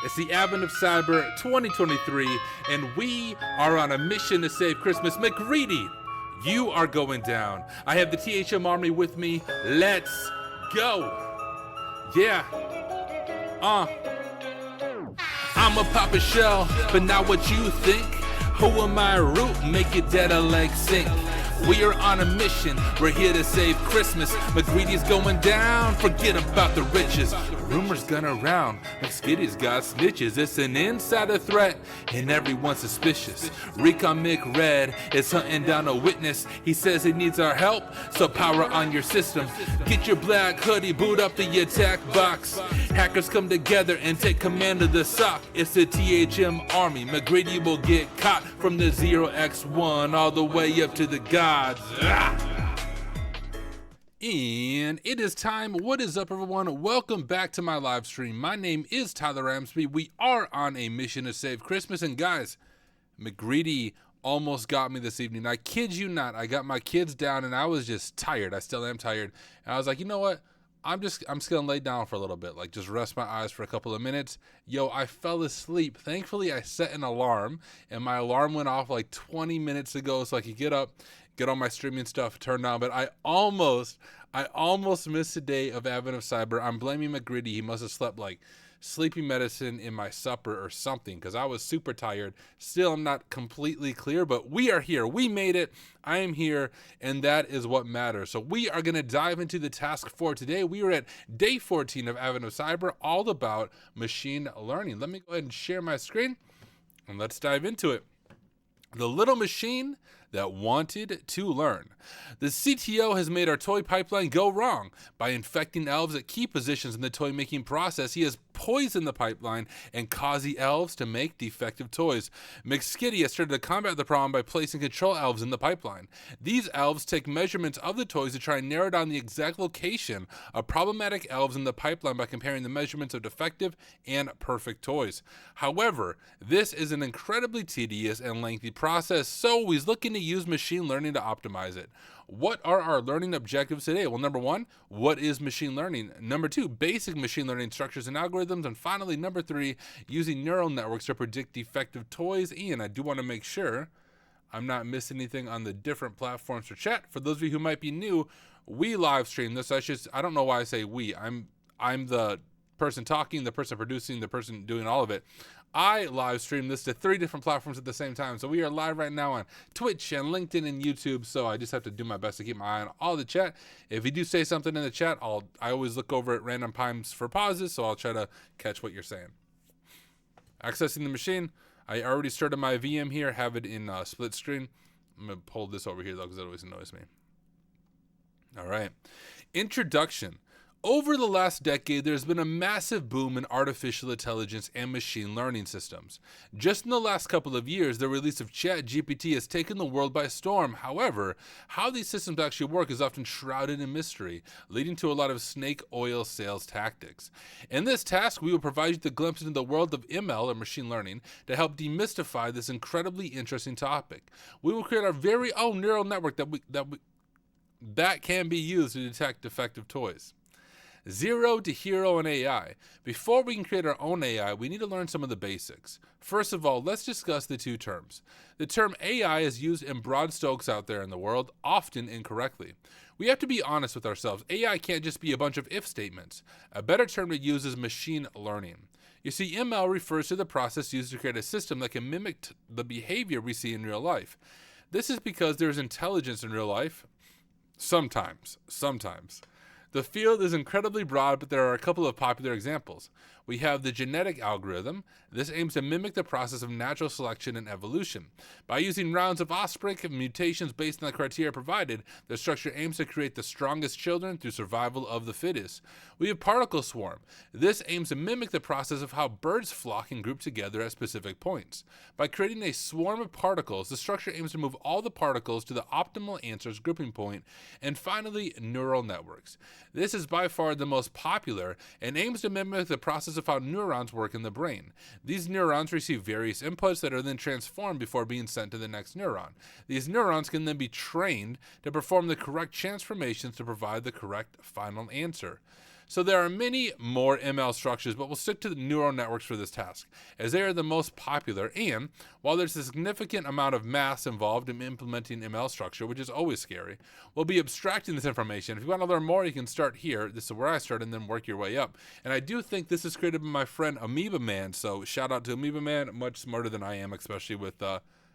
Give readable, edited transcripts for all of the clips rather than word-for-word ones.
It's the advent of Cyber 2023, and we are on a mission to save Christmas. McGreedy, you are going down. I have the THM Army with me. Let's go. Yeah. I'ma pop a shell, but not what you think. Who am I root? Make it dead a leg sink. We are on a mission, we're here to save Christmas. McGreedy's going down, forget about the riches. Rumors gone around, McSkitty's got snitches. It's an insider threat, and everyone's suspicious. Recon McRed is hunting down a witness. He says he needs our help, so power on your system. Get your black hoodie, boot up the attack box. Hackers come together and take command of the SOC. It's the THM Army. McGreedy will get caught from the 0x1 all the way up to the gods. And it is time. What is up, everyone? Welcome back to my live stream. My name is Tyler Ramsbey. We are on a mission to save Christmas. And guys, McGreedy almost got me this evening. I kid you not. I got my kids down and I was just tired. I still am tired. And I was like, you know what? I'm just gonna lay down for a little bit, like just rest my eyes for a couple of minutes. Yo, I fell asleep. Thankfully, I set an alarm, and my alarm went off like 20 minutes ago, so I could get up, get all my streaming stuff turned on. But I almost missed a day of Advent of Cyber. I'm blaming McGreedy. He must have slept like sleeping medicine in my supper or something, because I was super tired. Still, I'm not completely clear, but we are here. We made it. I am here, and that is what matters. So we are going to dive into the task for today. We are at day 14 of Advent of Cyber, all about machine learning. Let me go ahead and share my screen, and let's dive into it. The little machine that wanted to learn. The CTO has made our toy pipeline go wrong. By infecting elves at key positions in the toy making process, he has poisoned the pipeline and caused the elves to make defective toys. McSkitty has started to combat the problem by placing control elves in the pipeline. These elves take measurements of the toys to try and narrow down the exact location of problematic elves in the pipeline by comparing the measurements of defective and perfect toys. However, this is an incredibly tedious and lengthy process, so he's looking to use machine learning to optimize it. What are our learning objectives today? Well, number one, what is machine learning? Number two, basic machine learning structures and algorithms. And finally, number three, using neural networks to predict defective toys. And I do want to make sure I'm not missing anything on the different platforms for chat. For those of you who might be new, we live stream this. I don't know why I say we. I'm the person talking, the person producing, the person doing all of it. I live stream this to 3 different platforms at the same time. So we are live right now on Twitch and LinkedIn and YouTube. So I just have to do my best to keep my eye on all the chat. If you do say something in the chat, I always look over at random times for pauses. So I'll try to catch what you're saying. Accessing the machine. I already started my VM here, have it in split screen. I'm going to pull this over here though, because it always annoys me. All right. Introduction. Over the last decade, there's been a massive boom in artificial intelligence and machine learning systems. Just in the last couple of years, the release of ChatGPT has taken the world by storm. However, how these systems actually work is often shrouded in mystery, leading to a lot of snake oil sales tactics. In this task, we will provide you the glimpse into the world of ML, or machine learning, to help demystify this incredibly interesting topic. We will create our very own neural network that can be used to detect defective toys. Zero to hero and AI. Before we can create our own AI, we need to learn some of the basics. First of all, let's discuss the two terms. The term AI is used in broad strokes out there in the world, often incorrectly. We have to be honest with ourselves. AI can't just be a bunch of if statements. A better term to use is machine learning. You see, ML refers to the process used to create a system that can mimic the behavior we see in real life. This is because there is intelligence in real life. Sometimes. The field is incredibly broad, but there are a couple of popular examples. We have the genetic algorithm. This aims to mimic the process of natural selection and evolution. By using rounds of offspring and mutations based on the criteria provided, the structure aims to create the strongest children through survival of the fittest. We have particle swarm. This aims to mimic the process of how birds flock and group together at specific points. By creating a swarm of particles, the structure aims to move all the particles to the optimal answer's grouping point. And finally, neural networks. This is by far the most popular and aims to mimic the process of how neurons work in the brain. These neurons receive various inputs that are then transformed before being sent to the next neuron. These neurons can then be trained to perform the correct transformations to provide the correct final answer. So there are many more ML structures, but we'll stick to the neural networks for this task, as they are the most popular, and while there's a significant amount of math involved in implementing ML structure, which is always scary, we'll be abstracting this information. If you want to learn more, you can start here. This is where I start, and then work your way up. And I do think this is created by my friend Amoeba Man, so shout out to Amoeba Man, much smarter than I am, especially with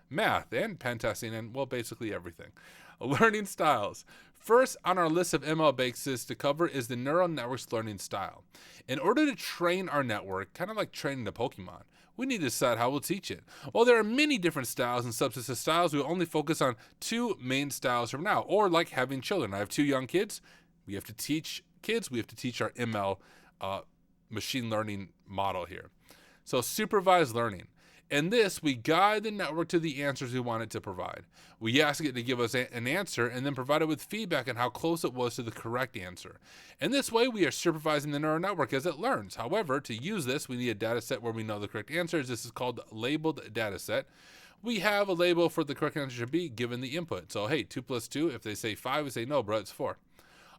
math and pen testing and, well, basically everything. Learning styles. First on our list of ML bases to cover is the neural network's learning style. In order to train our network, kind of like training a Pokemon, we need to decide how we'll teach it. While there are many different styles and subsets of styles, we'll only focus on 2 main styles from now, or like having children. I have 2 young kids. We have to teach kids. We have to teach our ML machine learning model here. So supervised learning. In this, we guide the network to the answers we want it to provide. We ask it to give us an answer and then provide it with feedback on how close it was to the correct answer. In this way, we are supervising the neural network as it learns. However, to use this, we need a data set where we know the correct answers. This is called labeled data set. We have a label for the correct answer to be given the input. So, hey, 2 plus 2, if they say 5, we say, no, bro, it's 4.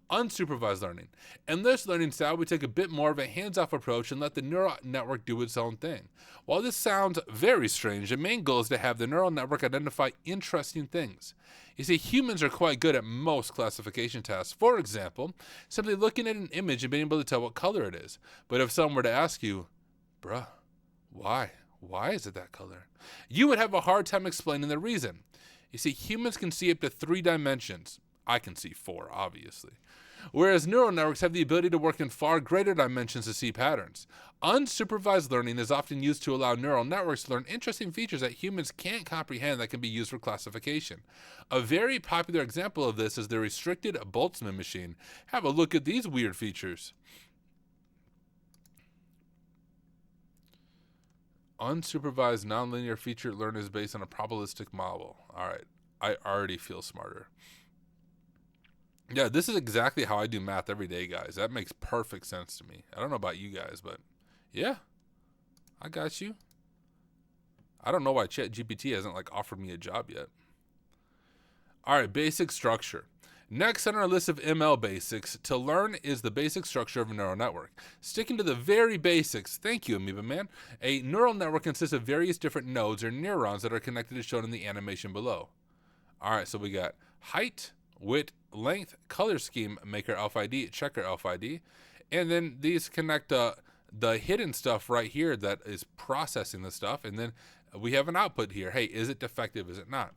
Unsupervised learning. In this learning style, we take a bit more of a hands-off approach and let the neural network do its own thing. While this sounds very strange, the main goal is to have the neural network identify interesting things. You see, humans are quite good at most classification tasks. For example, simply looking at an image and being able to tell what color it is. But if someone were to ask you, bruh, why? Why is it that color? You would have a hard time explaining the reason. You see, humans can see up to 3 dimensions. I can see 4, obviously. Whereas neural networks have the ability to work in far greater dimensions to see patterns. Unsupervised learning is often used to allow neural networks to learn interesting features that humans can't comprehend that can be used for classification. A very popular example of this is the restricted Boltzmann machine. Have a look at these weird features. Unsupervised nonlinear feature learning is based on a probabilistic model. All right, I already feel smarter. Yeah, this is exactly how I do math every day, guys. That makes perfect sense to me. I don't know about you guys, but yeah, I got you. I don't know why ChatGPT hasn't offered me a job yet. All right, basic structure. Next on our list of ML basics to learn is the basic structure of a neural network. Sticking to the very basics, thank you, Amoeba Man. A neural network consists of various different nodes or neurons that are connected as shown in the animation below. All right, so we got height, width, length, color scheme, maker alpha ID, checker alpha ID, and then these connect the hidden stuff right here that is processing the stuff, and then we have an output here. Hey, is it defective? Is it not?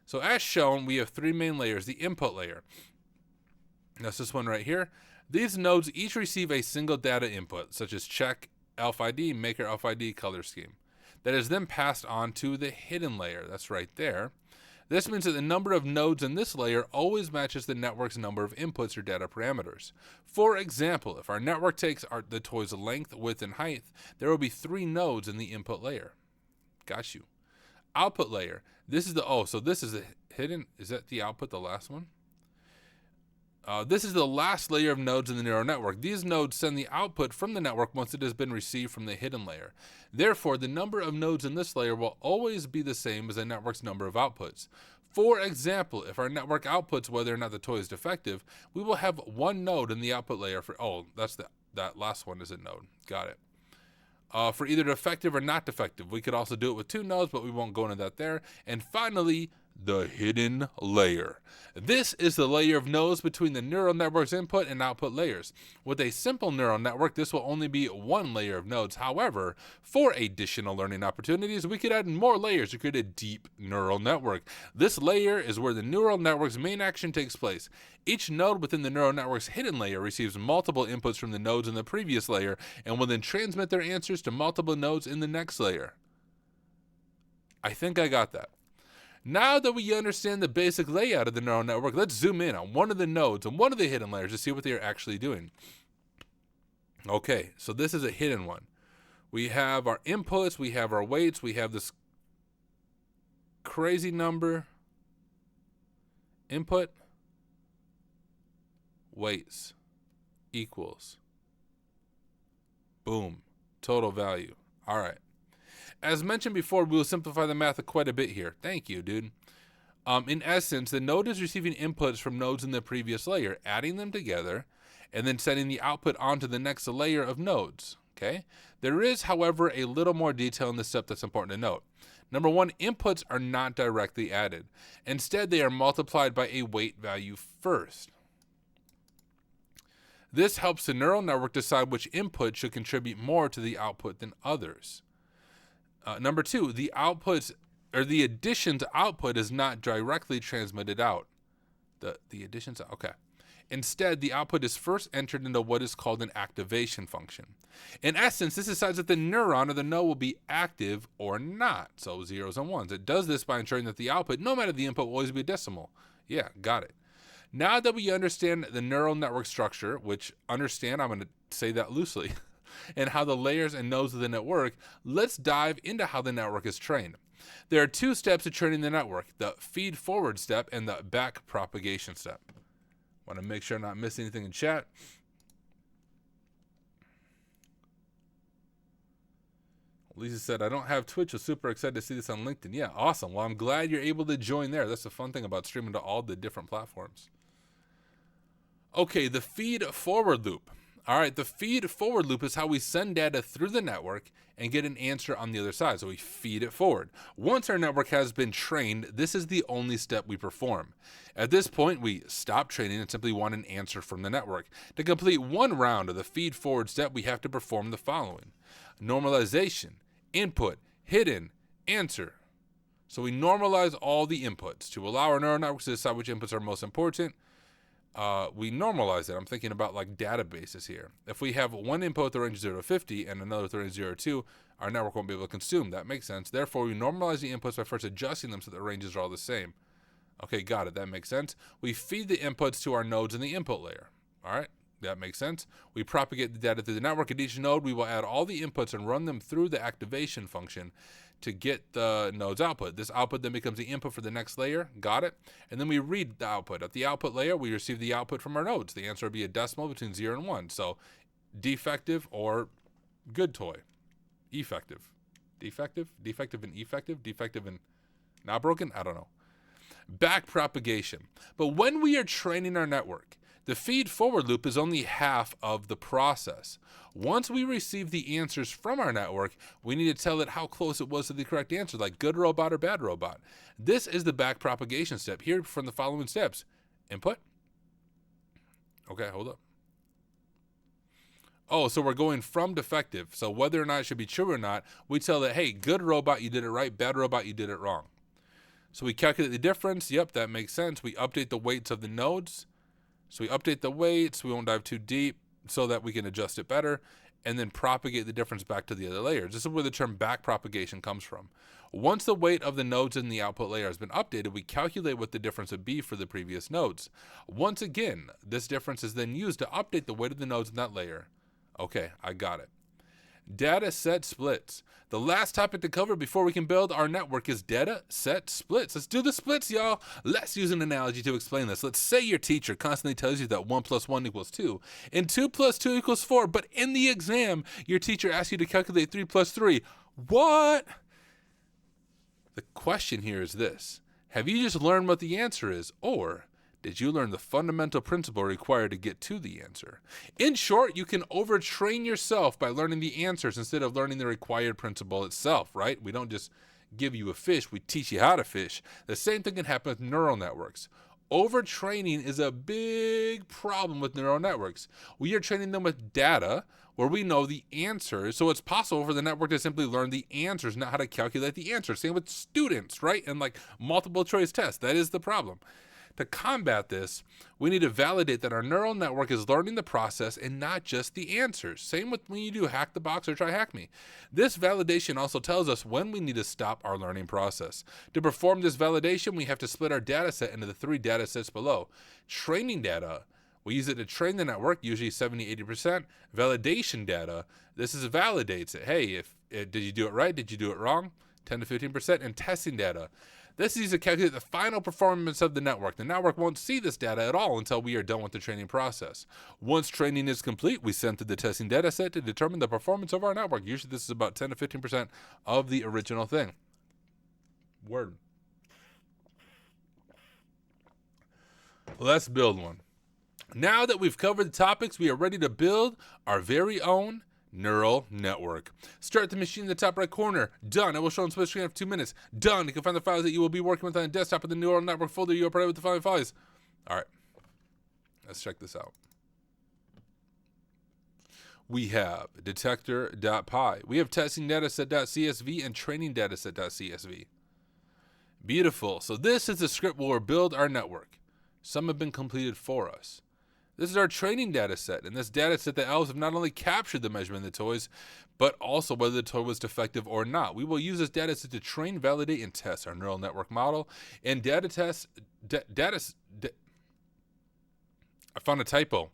So as shown, we have 3 main layers. The input layer, that's this one right here. These nodes each receive a single data input, such as check alpha ID, maker alpha ID, color scheme, that is then passed on to the hidden layer. That's right there. This means that the number of nodes in this layer always matches the network's number of inputs or data parameters. For example, if our network takes the toy's length, width, and height, there will be 3 nodes in the input layer. Got you. Output layer. This is so this is the hidden, is that the output, the last one? This is the last layer of nodes in the neural network. These nodes send the output from the network once it has been received from the hidden layer. Therefore, the number of nodes in this layer will always be the same as the network's number of outputs. For example, if our network outputs whether or not the toy is defective, we will have 1 node in the output layer for, that last one is a node. Got it. For either defective or not defective. We could also do it with 2 nodes, but we won't go into that there. And finally, the hidden layer. This is the layer of nodes between the neural network's input and output layers. With a simple neural network, this will only be 1 layer of nodes. However, for additional learning opportunities, we could add more layers to create a deep neural network. This layer is where the neural network's main action takes place. Each node within the neural network's hidden layer receives multiple inputs from the nodes in the previous layer and will then transmit their answers to multiple nodes in the next layer. I think I got that. Now that we understand the basic layout of the neural network, let's zoom in on one of the nodes and one of the hidden layers to see what they are actually doing. Okay, so this is a hidden one. We have our inputs, we have our weights, we have this crazy number. Input, weights, equals. Boom, total value. All right. As mentioned before, we will simplify the math quite a bit here. Thank you, dude. In essence, the node is receiving inputs from nodes in the previous layer, adding them together, and then sending the output onto the next layer of nodes. Okay. There is, however, a little more detail in this step that's important to note. Number one, inputs are not directly added. Instead, they are multiplied by a weight value first. This helps the neural network decide which input should contribute more to the output than others. Number two, the outputs or the addition to output is not directly transmitted out. The addition to, okay. Instead, the output is first entered into what is called an activation function. In essence, this decides if the neuron or the node will be active or not, so zeros and ones. It does this by ensuring that the output, no matter the input, will always be a decimal. Yeah, got it. Now that we understand the neural network structure, which I'm going to say that loosely, and how the layers and nodes of the network, let's dive into how the network is trained. There are two steps to training the network, the feed forward step and the back propagation step. Want to make sure I'm not missing anything in chat. Lisa said, I don't have Twitch. I'm super excited to see this on LinkedIn. Yeah, awesome. Well, I'm glad you're able to join there. That's the fun thing about streaming to all the different platforms. Okay, the feed forward loop. All right, the feed forward loop is how we send data through the network and get an answer on the other side. So we feed it forward. Once our network has been trained, this is the only step we perform. At this point, we stop training and simply want an answer from the network. To complete one round of the feed forward step, we have to perform the following: normalization, input, hidden, answer. So we normalize all the inputs to allow our neural networks to decide which inputs are most important. We normalize it. I'm thinking about like databases here. If we have one input with the range 0 to 50 and another with the range 0 to 2, our network won't be able to consume. That makes sense. Therefore, we normalize the inputs by first adjusting them so that the ranges are all the same. Okay, got it. That makes sense. We feed the inputs to our nodes in the input layer. All right, that makes sense. We propagate the data through the network. At each node, we will add all the inputs and run them through the activation function to get the node's output. This output then becomes the input for the next layer. Got it? And then we read the output. At the output layer, we receive the output from our nodes. The answer would be a decimal between 0 and 1. So defective or good toy. Effective. Defective? Defective and effective? Defective and not broken? I don't know. Back propagation. But when we are training our network, the feed forward loop is only half of the process. Once we receive the answers from our network, we need to tell it how close it was to the correct answer, like good robot or bad robot. This is the back propagation step. Here from the following steps: input. Okay, hold up. Oh, so we're going from defective. So whether or not it should be true or not, we tell it, hey, good robot, you did it right. Bad robot, you did it wrong. So we calculate the difference. Yep, that makes sense. We update the weights of the nodes. So we update the weights, we won't dive too deep so that we can adjust it better, and then propagate the difference back to the other layers. This is where the term back propagation comes from. Once the weight of the nodes in the output layer has been updated, we calculate what the difference would be for the previous nodes. Once again, this difference is then used to update the weight of the nodes in that layer. Okay, I got it. Data set splits. The last topic to cover before we can build our network is data set splits. Let's do the splits, y'all. Let's use an analogy to explain this. Let's say your teacher constantly tells you that 1 + 1 = 2 and 2 + 2 = 4, but in the exam, your teacher asks you to calculate 3 + 3. What? The question here is this: have you just learned what the answer is, or did you learn the fundamental principle required to get to the answer? In short, you can overtrain yourself by learning the answers instead of learning the required principle itself, right? We don't just give you a fish, we teach you how to fish. The same thing can happen with neural networks. Overtraining is a big problem with neural networks. We are training them with data where we know the answers, so it's possible for the network to simply learn the answers, not how to calculate the answers. Same with students, right? And like multiple choice tests, that is the problem. To combat this, we need to validate that our neural network is learning the process and not just the answers. Same with when you do Hack the Box or TryHackMe. This validation also tells us when we need to stop our learning process. To perform this validation, we have to split our data set into the 3 data sets below. Training data, we use it to train the network, usually 70-80%. Validation data, this is validates it. Hey, did you do it right? Did you do it wrong? 10-15%. And testing data, this is used to calculate the final performance of the network. The network won't see this data at all until we are done with the training process. Once training is complete, we send to the testing data set to determine the performance of our network. Usually this is about 10-15% of the original thing. Word. Let's build one. Now that we've covered the topics, we are ready to build our very own neural network. Start the machine in the top right corner. Done. I will show on split screen after 2 minutes. Done. You can find the files that you will be working with on the desktop in the neural network folder. You are provided with the following files. All right. Let's check this out. We have detector.py. We have testing dataset.csv and training dataset.csv. Beautiful. So this is the script where we'll build our network. Some have been completed for us. This is our training data set. In this data set, the elves have not only captured the measurement of the toys, but also whether the toy was defective or not. We will use this data set to train, validate, and test our neural network model. And I found a typo.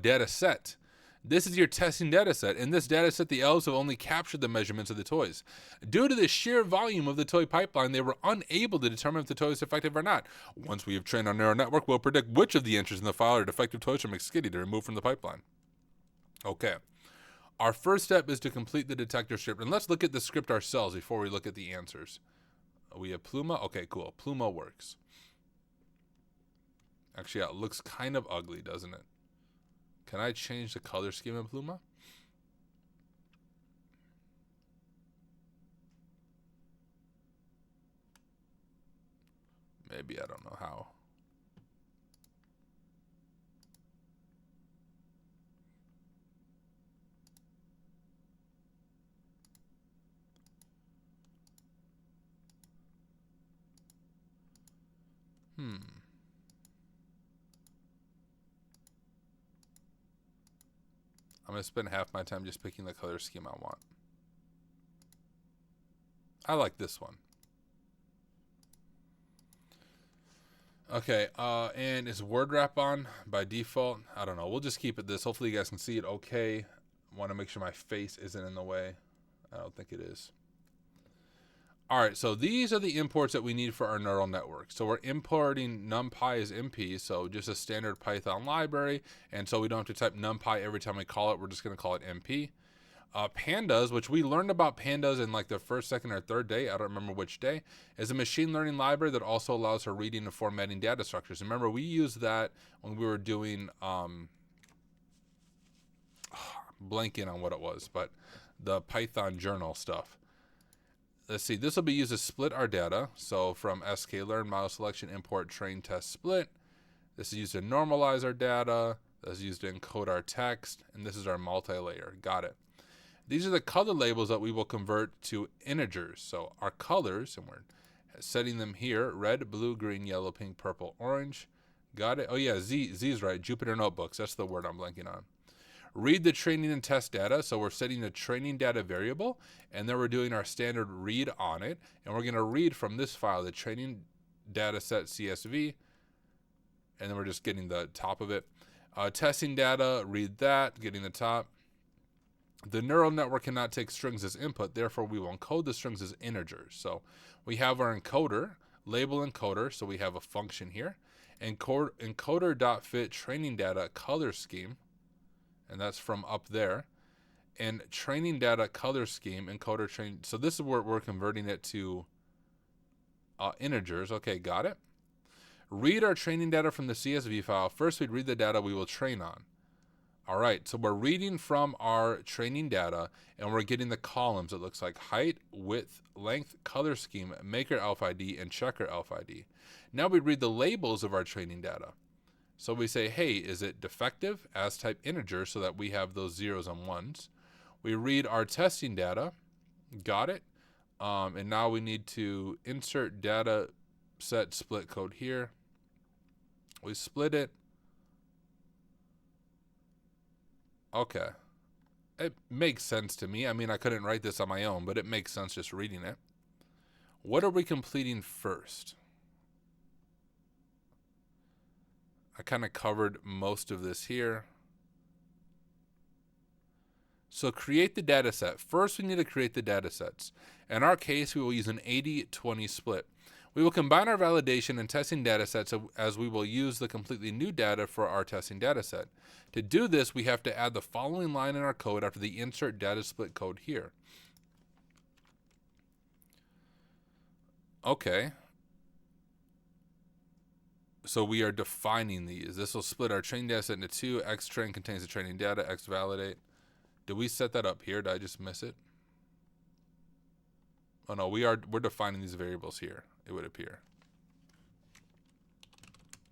Data set. This is your testing data set. In this data set, the elves have only captured the measurements of the toys. Due to the sheer volume of the toy pipeline, they were unable to determine if the toy is defective or not. Once we have trained our neural network, we'll predict which of the entries in the file are defective toys from McSkitty to remove from the pipeline. Okay. Our first step is to complete the detector script. And let's look at the script ourselves before we look at the answers. We have Pluma. Okay, cool. Pluma works. Actually, it looks kind of ugly, doesn't it? Can I change the color scheme in Pluma? Maybe, I don't know how. I'm going to spend half my time just picking the color scheme I want. I like this one. Okay, and is word wrap on by default? I don't know. We'll just keep it this. Hopefully you guys can see it okay. Want to make sure my face isn't in the way. I don't think it is. All right, so these are the imports that we need for our neural network. So we're importing NumPy as MP, so just a standard Python library. And so we don't have to type NumPy every time we call it. We're just going to call it MP. Pandas, which we learned about pandas in like the first, second, or third day, I don't remember which day, is a machine learning library that also allows for reading and formatting data structures. Remember, we used that when we were doing, blanking on what it was, but the Python journal stuff. Let's see, this will be used to split our data. So from sklearn, model selection, import, train, test, split. This is used to normalize our data. This is used to encode our text. And this is our multi-layer. Got it. These are the color labels that we will convert to integers. So our colors, and we're setting them here, red, blue, green, yellow, pink, purple, orange. Got it? Oh yeah, Z is right. Jupyter Notebooks. That's the word I'm blanking on. Read the training and test data. So we're setting the training data variable, and then we're doing our standard read on it. And we're going to read from this file, the training data set CSV, and then we're just getting the top of it. Testing data, read that, getting the top. The neural network cannot take strings as input, therefore we will encode the strings as integers. So we have our encoder, label encoder, so we have a function here. Encoder.fit training data color scheme, and that's from up there. And training data color scheme, encoder train. So this is where we're converting it to integers. Okay, got it. Read our training data from the CSV file. First, we'd read the data we will train on. All right, so we're reading from our training data, and we're getting the columns. It looks like height, width, length, color scheme, maker elf ID, and checker elf ID. Now we read the labels of our training data. So we say, hey, is it defective? As type integer, so that we have those zeros and ones. We read our testing data. Got it. And now we need to insert data set split code here. We split it. Okay. It makes sense to me. I mean, I couldn't write this on my own, but it makes sense just reading it. What are we completing first? I kind of covered most of this here. So create the data set. First, we need to create the data sets. In our case, we will use an 80-20 split. We will combine our validation and testing data sets as we will use the completely new data for our testing data set. To do this, we have to add the following line in our code after the insert data split code here. Okay. So we are defining these. This will split our training data set into two. X train contains the training data. X validate. Did we set that up here? Did I just miss it? Oh no, we're defining these variables here, it would appear.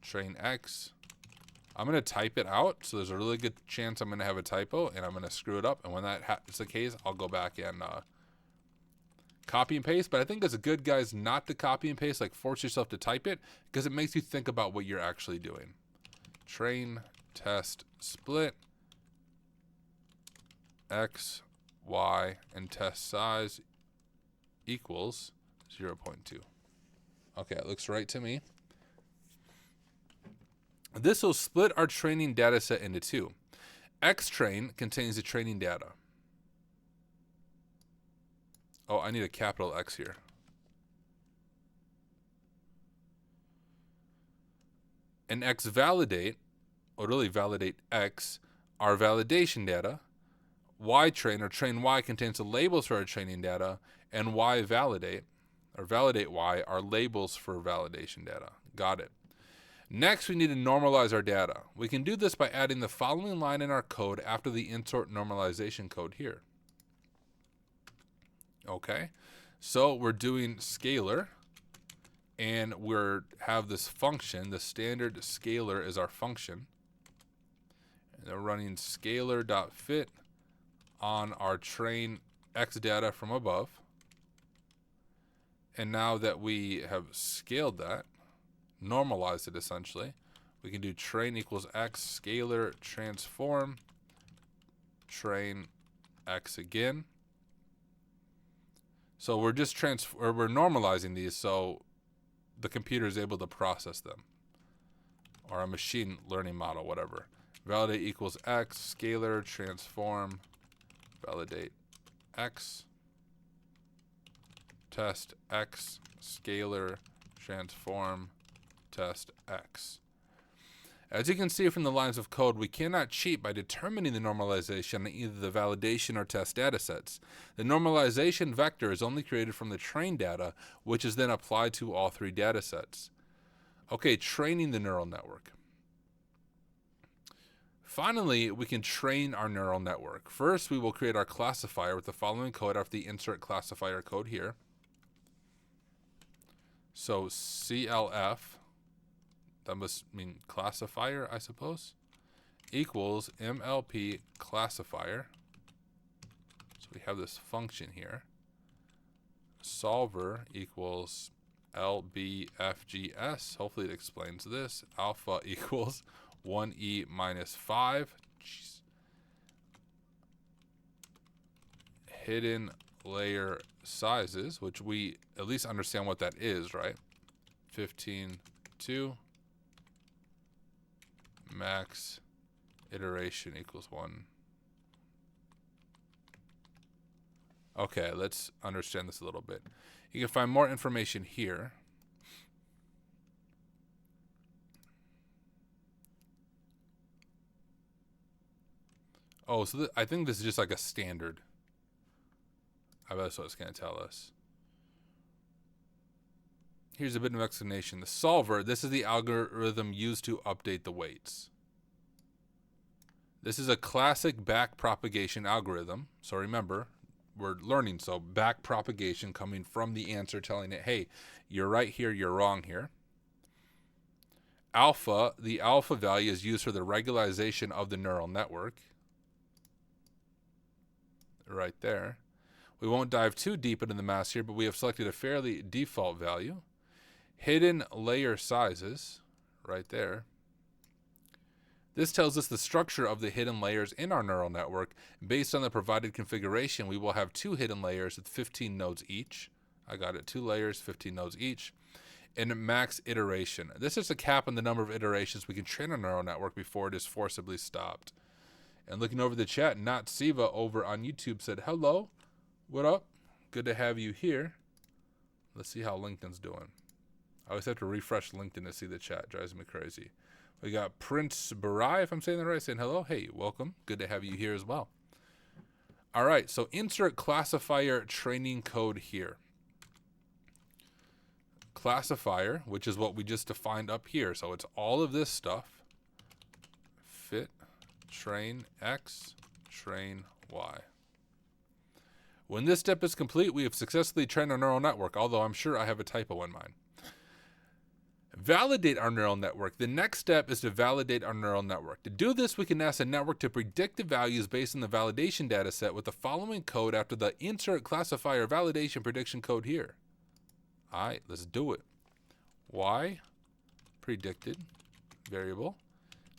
Train X. I'm going to type it out, so there's a really good chance I'm going to have a typo, and I'm going to screw it up. And when that is the case, I'll go back and copy and paste. But I think it's good, guys, not to copy and paste. Like, force yourself to type it, because it makes you think about what you're actually doing. Train, test, split, X, Y, and test size equals 0.2. Okay, it looks right to me. This will split our training data set into two. X train contains the training data. Oh, I need a capital X here. And X validate, or really validate X, our validation data. Y train, or train Y, contains the labels for our training data. And Y validate, or validate Y, are labels for validation data. Got it. Next, we need to normalize our data. We can do this by adding the following line in our code after the insert normalization code here. Okay, so we're doing scalar, and we have this function. The standard scalar is our function. And they're running scalar.fit on our train X data from above. And now that we have scaled that, normalize it essentially, we can do train equals X scalar transform train X again. So we're just we're normalizing these so the computer is able to process them, or a machine learning model, whatever. Validate equals X scalar transform validate X test X scalar transform test X. As you can see from the lines of code, we cannot cheat by determining the normalization in either the validation or test data sets. The normalization vector is only created from the train data, which is then applied to all three data sets. Okay, training the neural network. Finally, we can train our neural network. First, we will create our classifier with the following code after the insert classifier code here. So CLF, that must mean classifier, I suppose, equals MLP classifier. So we have this function here. Solver equals LBFGS. Hopefully it explains this. Alpha equals 1E minus 5. Jeez. Hidden layer sizes, which we at least understand what that is, right? 15.2. Max iteration equals 1. Okay, let's understand this a little bit. You can find more information here. Oh, so I think this is just like a standard. I bet that's what it's going to tell us. Here's a bit of explanation. The solver, this is the algorithm used to update the weights. This is a classic backpropagation algorithm. So remember, we're learning. So backpropagation coming from the answer telling it, hey, you're right here, you're wrong here. Alpha, the alpha value is used for the regularization of the neural network. Right there. We won't dive too deep into the math here, but we have selected a fairly default value. Hidden layer sizes, right there. This tells us the structure of the hidden layers in our neural network. Based on the provided configuration, we will have 2 hidden layers with 15 nodes each. I got it, 2 layers, 15 nodes each. And max iteration. This is a cap on the number of iterations we can train a neural network before it is forcibly stopped. And looking over the chat, Not Siva over on YouTube said, hello, what up? Good to have you here. Let's see how LinkedIn's doing. I always have to refresh LinkedIn to see the chat. It drives me crazy. We got Prince Barai, if I'm saying that right, saying hello. Hey, welcome. Good to have you here as well. All right, so insert classifier training code here. classifier, which is what we just defined up here. So it's all of this stuff. Fit, train X, train Y. When this step is complete, we have successfully trained our neural network, although I'm sure I have a typo in mine. Validate our neural network. The next step is to validate our neural network. To do this, we can ask the network to predict the values based on the validation data set with the following code after the insert classifier validation prediction code here. All right, let's do it. Y predicted variable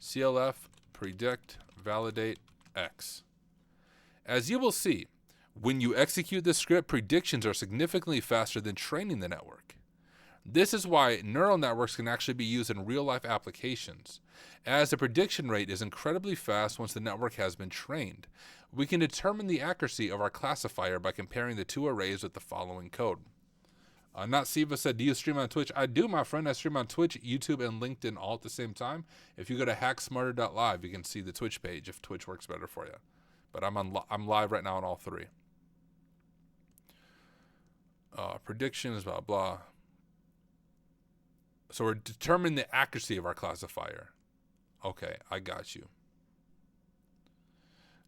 CLF predict validate X. As you will see, when you execute this script, predictions are significantly faster than training the network. This is why neural networks can actually be used in real-life applications, as the prediction rate is incredibly fast once the network has been trained. We can determine the accuracy of our classifier by comparing the two arrays with the following code. Not Siva said, do you stream on Twitch? I do, my friend. I stream on Twitch, YouTube, and LinkedIn all at the same time. If you go to hacksmarter.live, you can see the Twitch page if Twitch works better for you. But I'm live right now on all three. Predictions, blah, blah. So we're determining the accuracy of our classifier. Okay, I got you.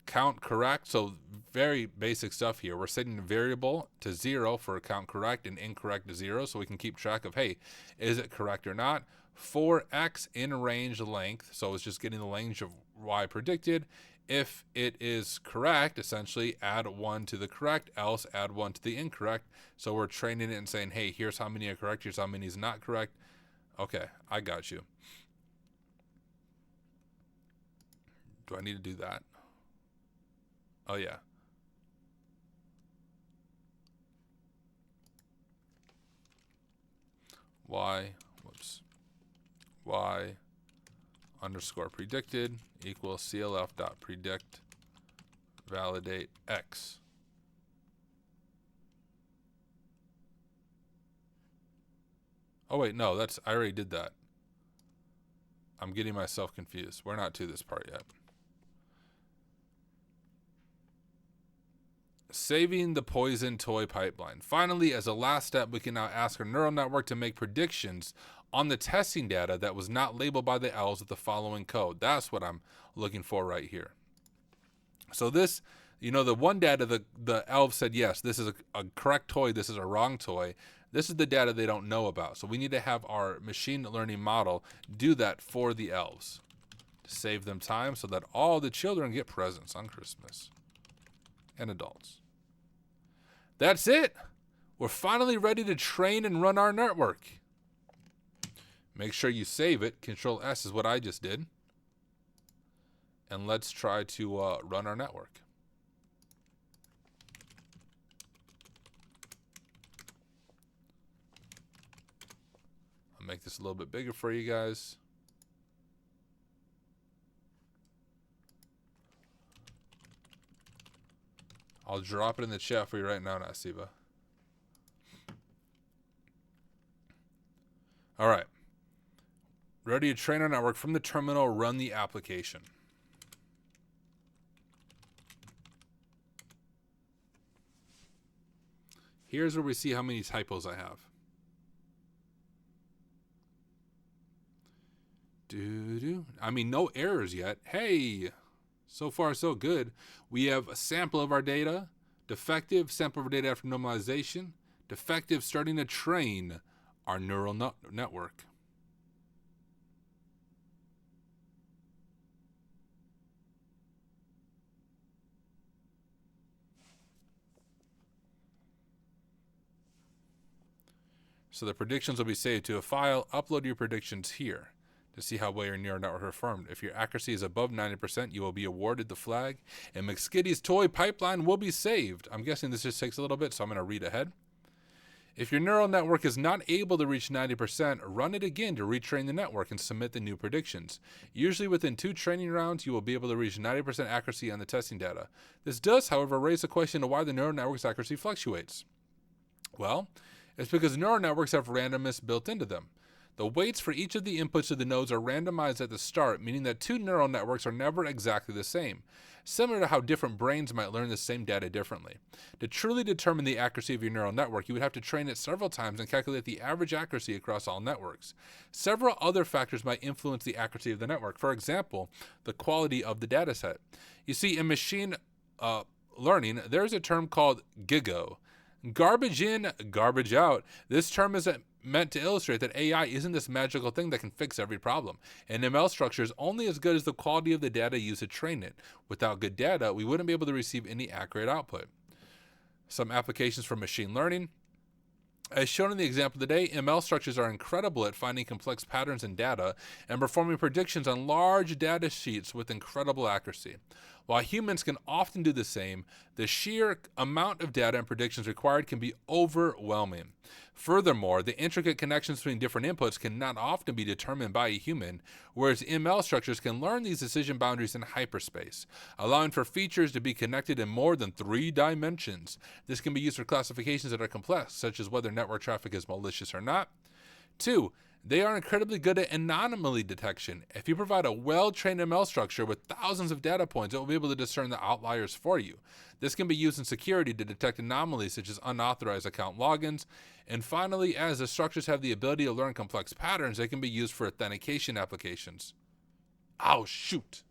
Count correct. So very basic stuff here. We're setting the variable to 0 for count correct and incorrect to 0, so we can keep track of, hey, is it correct or not? For X in range length, so it's just getting the range of Y predicted. If it is correct, essentially add 1 to the correct, else add 1 to the incorrect. So we're training it and saying, hey, here's how many are correct, here's how many is not correct. Okay, I got you. Do I need to do that? Oh, yeah. Y underscore predicted equals CLF dot predict validate X. Oh wait, no, I already did that. I'm getting myself confused. We're not to this part yet. Saving the poison toy pipeline. Finally, as a last step, we can now ask our neural network to make predictions on the testing data that was not labeled by the elves with the following code. That's what I'm looking for right here. So this, the one data, the elves said, yes, this is a correct toy, this is a wrong toy. This is the data they don't know about. So we need to have our machine learning model do that for the elves to save them time so that all the children get presents on Christmas and adults. That's it. We're finally ready to train and run our network. Make sure you save it. Control S is what I just did. And let's try to run our network. I'll make this a little bit bigger for you guys. I'll drop it in the chat for you right now, Nasiba. All right. Ready to train our network from the terminal, run the application. Here's where we see how many typos I have. I mean, no errors yet. Hey, so far so good. We have a sample of our data, defective, sample of our data after normalization, defective, starting to train our neural network. So the predictions will be saved to a file. Upload your predictions here to see how well your neural network performed. If your accuracy is above 90%, you will be awarded the flag, and McSkitty's toy pipeline will be saved. I'm guessing this just takes a little bit, so I'm going to read ahead. If your neural network is not able to reach 90%, run it again to retrain the network and submit the new predictions. Usually within 2 training rounds, you will be able to reach 90% accuracy on the testing data. This does, however, raise the question of why the neural network's accuracy fluctuates. Well, it's because neural networks have randomness built into them. The weights for each of the inputs to the nodes are randomized at the start, meaning that two neural networks are never exactly the same, similar to how different brains might learn the same data differently. To truly determine the accuracy of your neural network, you would have to train it several times and calculate the average accuracy across all networks. Several other factors might influence the accuracy of the network. For example, the quality of the dataset. You see, in machine learning, there's a term called GIGO. Garbage in, garbage out. This term is meant to illustrate that AI isn't this magical thing that can fix every problem. An ML structure is only as good as the quality of the data used to train it. Without good data, we wouldn't be able to receive any accurate output. Some applications for machine learning. As shown in the example today, ML structures are incredible at finding complex patterns in data and performing predictions on large data sheets with incredible accuracy. While humans can often do the same, the sheer amount of data and predictions required can be overwhelming. Furthermore, the intricate connections between different inputs can not often be determined by a human, whereas ML structures can learn these decision boundaries in hyperspace, allowing for features to be connected in more than 3 dimensions. This can be used for classifications that are complex, such as whether network traffic is malicious or not. 2. They are incredibly good at anomaly detection. If you provide a well-trained ML structure with thousands of data points, it will be able to discern the outliers for you. This can be used in security to detect anomalies such as unauthorized account logins. And finally, as the structures have the ability to learn complex patterns, they can be used for authentication applications. Oh, shoot.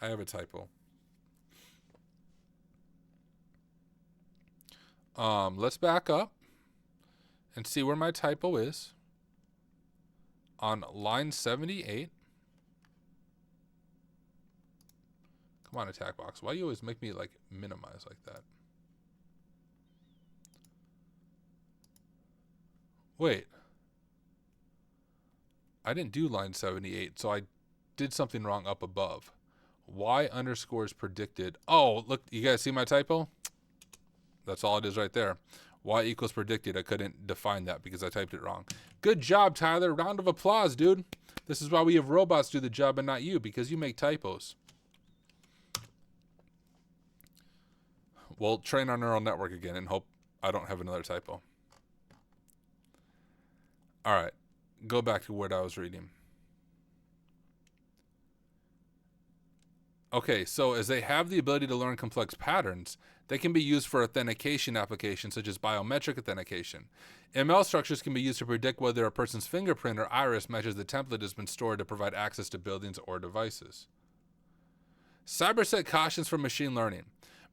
I have a typo. Let's back up and see where my typo is. On line 78. Come on, attack box. Why do you always make me like minimize like that? Wait. I didn't do line 78, so I did something wrong up above. Y underscores predicted. Oh, look, you guys see my typo? That's all it is right there. Y equals predicted. I couldn't define that because I typed it wrong. Good job, Tyler. Round of applause, dude. This is why we have robots do the job and not you, because you make typos. We'll train our neural network again and hope I don't have another typo. All right. Go back to what I was reading. Okay, so as they have the ability to learn complex patterns, they can be used for authentication applications such as biometric authentication. ML structures can be used to predict whether a person's fingerprint or iris matches the template that has been stored to provide access to buildings or devices. Cybersec cautions for machine learning.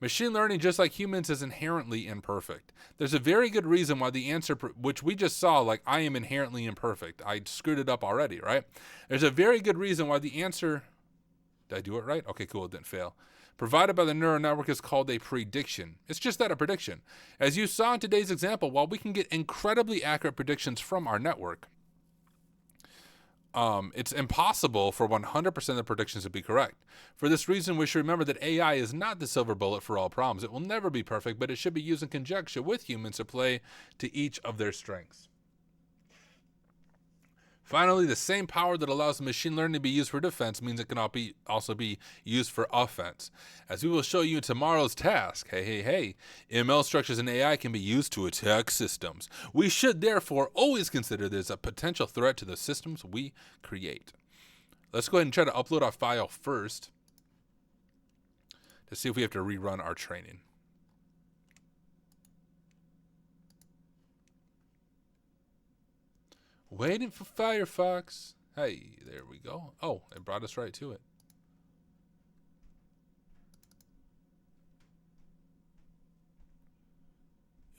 Machine learning, just like humans, is inherently imperfect. There's a very good reason why the answer, which we just saw, like I am inherently imperfect. I screwed it up already, right? There's a very good reason why the answer... Did I do it right? Okay, cool, it didn't fail. Provided by the neural network is called a prediction. It's just that, a prediction. As you saw in today's example, while we can get incredibly accurate predictions from our network, it's impossible for 100% of the predictions to be correct. For this reason, we should remember that AI is not the silver bullet for all problems. It will never be perfect, but it should be used in conjunction with humans to play to each of their strengths. Finally, the same power that allows machine learning to be used for defense means it can also be used for offense. As we will show you in tomorrow's task, hey, ML structures and AI can be used to attack systems. We should therefore always consider this a potential threat to the systems we create. Let's go ahead and try to upload our file first to see if we have to rerun our training. Waiting for Firefox. Hey, there we go. Oh, it brought us right to it.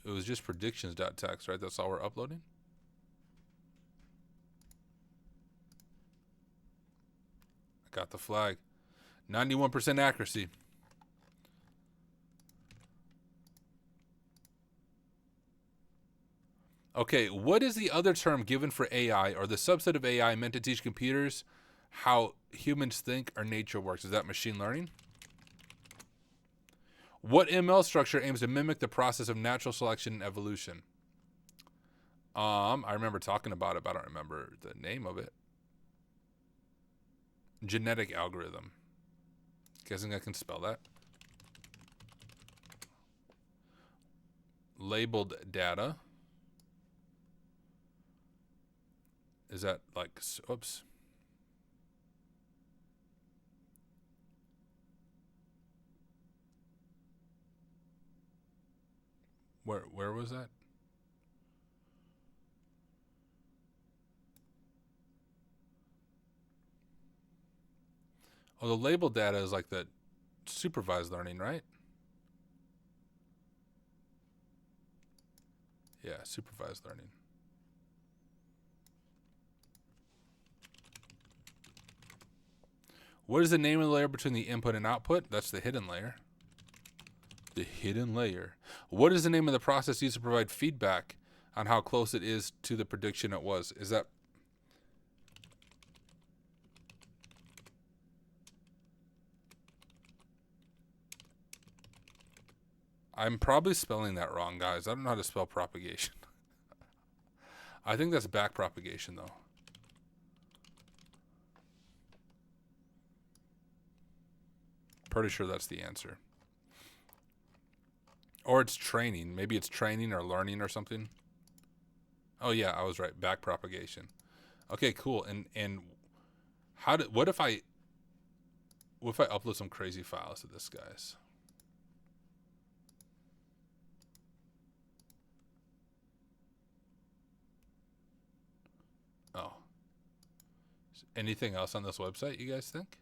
It was just predictions.txt, right? That's all we're uploading. I got the flag. 91% accuracy. Okay, what is the other term given for AI, or the subset of AI meant to teach computers how humans think or nature works? Is that machine learning? What ML structure aims to mimic the process of natural selection and evolution? I remember talking about it, but I don't remember the name of it. Genetic algorithm. Guessing I can spell that. Labeled data. Is that like, oops. Where was that? Oh, the label data is like the supervised learning, right? Yeah, supervised learning. What is the name of the layer between the input and output? That's the hidden layer. The hidden layer. What is the name of the process used to provide feedback on how close it is to the prediction it was? Is that... I'm probably spelling that wrong, guys. I don't know how to spell propagation. I think that's back propagation, though. Pretty sure that's the answer. Or it's training. Maybe it's training or learning or something. Oh yeah, I was right. Back propagation. Okay, cool. And what if I upload some crazy files to this, guys? Oh. Anything else on this website, you guys think?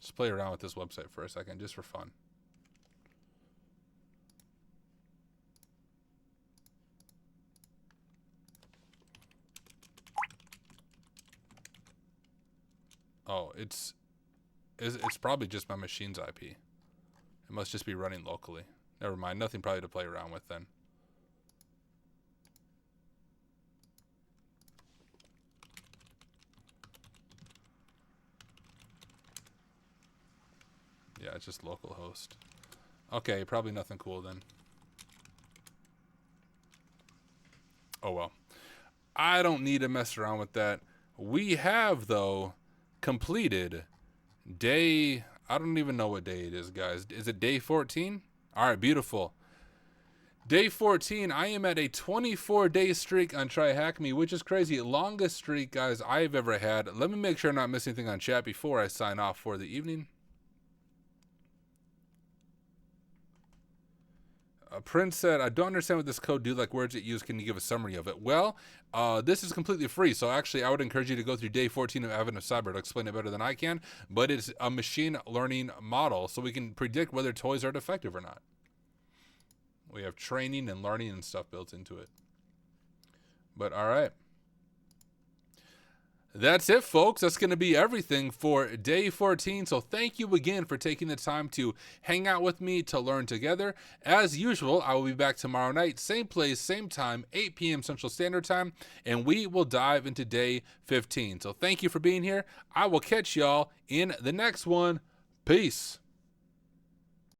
Just play around with this website for a second, just for fun. Oh, it's probably just my machine's IP. It must just be running locally. Never mind, nothing probably to play around with then. Yeah, it's just localhost. Okay, probably nothing cool then. Oh well. I don't need to mess around with that. We have, though, completed day... I don't even know what day it is, guys. Is it day 14? All right, beautiful. Day 14, I am at a 24-day streak on TryHackMe, which is crazy. Longest streak, guys, I've ever had. Let me make sure I'm not missing anything on chat before I sign off for the evening. Prince said, I don't understand what this code do, like words it use. Can you give a summary of it? Well, this is completely free. So actually, I would encourage you to go through day 14 of Advent of Cyber to explain it better than I can. But it's a machine learning model, so we can predict whether toys are defective or not. We have training and learning and stuff built into it. But all right. That's it, folks. That's going to be everything for day 14. So thank you again for taking the time to hang out with me to learn together. As usual, I will be back tomorrow night, same place, same time, 8 p.m. Central Standard Time, and we will dive into day 15. So thank you for being here. I will catch y'all in the next one. Peace.